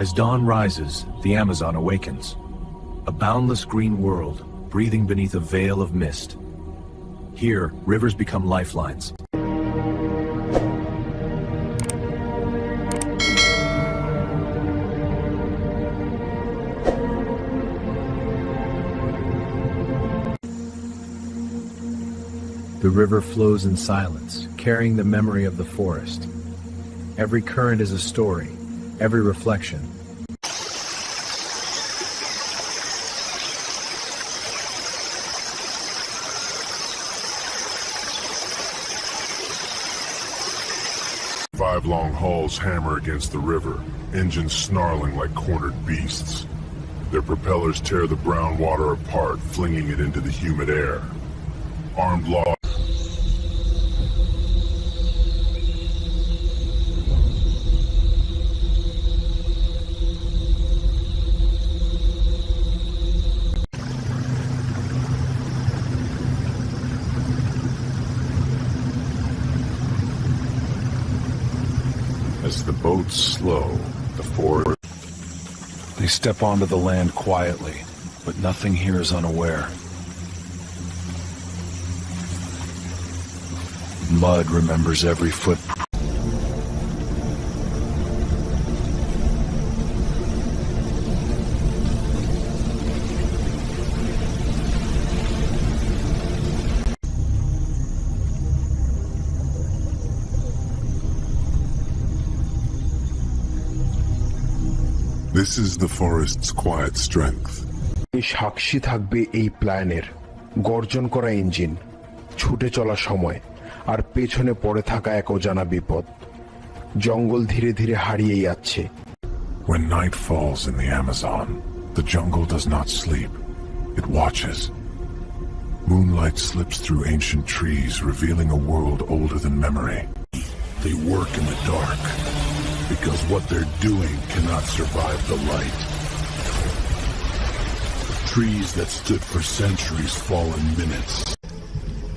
As dawn rises, the Amazon awakens. A boundless green world, breathing beneath a veil of mist. Here, rivers become lifelines. The river flows in silence, carrying the memory of the forest. Every current is a story, every reflection. Five long hulls hammer against the river, engines snarling like cornered beasts. Their propellers tear the brown water apart, flinging it into the humid air. Armed logs. As the boats slow, the forest... They step onto the land quietly, but nothing here is unaware. Mud remembers every footprint. This is the forest's quiet strength. সাক্ষী থাকবে এই প্ল্যানের গর্জন করা engine, ছুটে চলা সময়, আর পেছনে পড়ে থাকা এক অজানা বিপদ। জঙ্গল ধীরে ধীরে হারিয়ে যাচ্ছে। When night falls in the Amazon, the jungle does not sleep. It watches. Moonlight slips through ancient trees, revealing a world older than memory. They work in the dark, because what they're doing cannot survive the light. Trees that stood for centuries fall in minutes.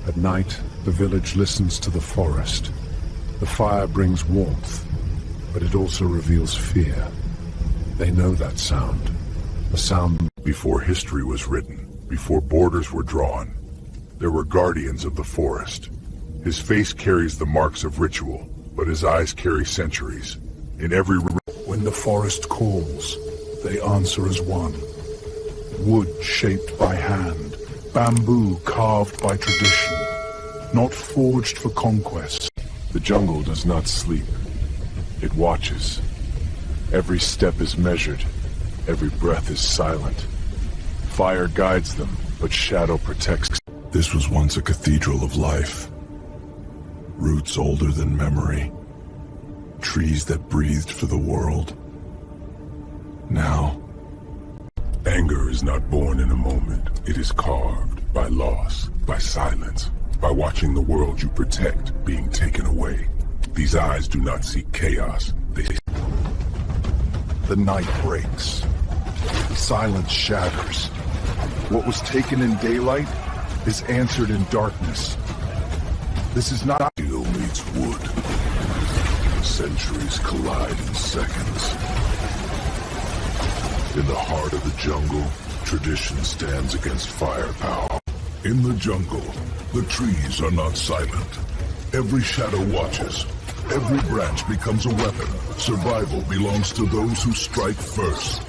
At night, the village listens to the forest. The fire brings warmth, but it also reveals fear. They know that sound. A sound before history was written, before borders were drawn. There were guardians of the forest. His face carries the marks of ritual, but his eyes carry centuries. In every when the forest calls, they answer as one. Wood shaped by hand, bamboo carved by tradition, not forged for conquest. The jungle does not sleep. It watches. Every step is measured. Every breath is silent. Fire guides them, but shadow protects. This was once a cathedral of life. Roots older than memory. Trees that breathed for the world. Now, anger is not born in a moment. It is carved by loss, by silence, by watching the world you protect being taken away. These eyes do not seek chaos. The night breaks. The silence shatters. What was taken in daylight is answered in darkness. This is not steel meets wood. Centuries collide in seconds. In the heart of the jungle, tradition stands against firepower. In the jungle, the trees are not silent. Every shadow watches. Every branch becomes a weapon. Survival belongs to those who strike first.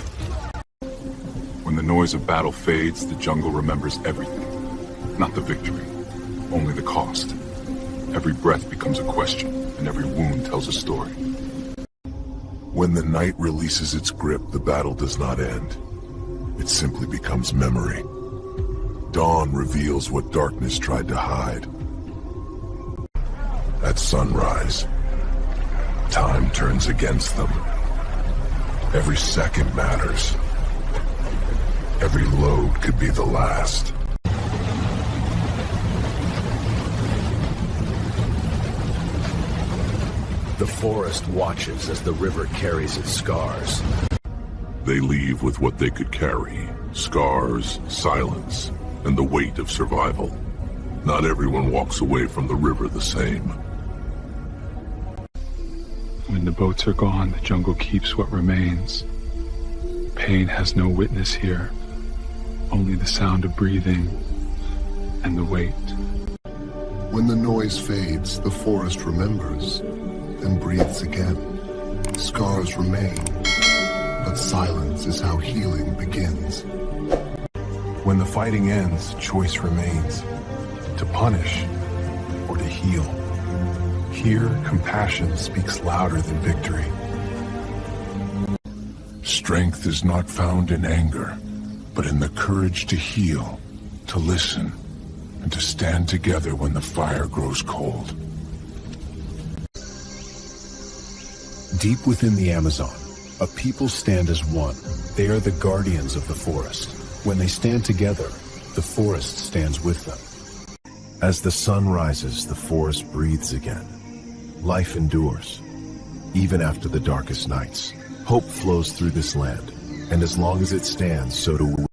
When the noise of battle fades, the jungle remembers everything. Not the victory, only the cost. Every breath becomes a question, and every wound tells a story. When the night releases its grip, the battle does not end. It simply becomes memory. Dawn reveals what darkness tried to hide. At sunrise, time turns against them. Every second matters. Every load could be the last. The forest watches as the river carries its scars. They leave with what they could carry. Scars, silence, and the weight of survival. Not everyone walks away from the river the same. When the boats are gone, the jungle keeps what remains. Pain has no witness here, only the sound of breathing and the weight. When the noise fades, the forest remembers and breathes again. Scars remain, but silence is how healing begins. When the fighting ends, choice remains, to punish or to heal. Here, compassion speaks louder than victory. Strength is not found in anger, but in the courage to heal, to listen, and to stand together when the fire grows cold. Deep within the Amazon, a people stand as one. They are the guardians of the forest. When they stand together, the forest stands with them. As the sun rises, the forest breathes again. Life endures. Even after the darkest nights, hope flows through this land. And as long as it stands, so do we.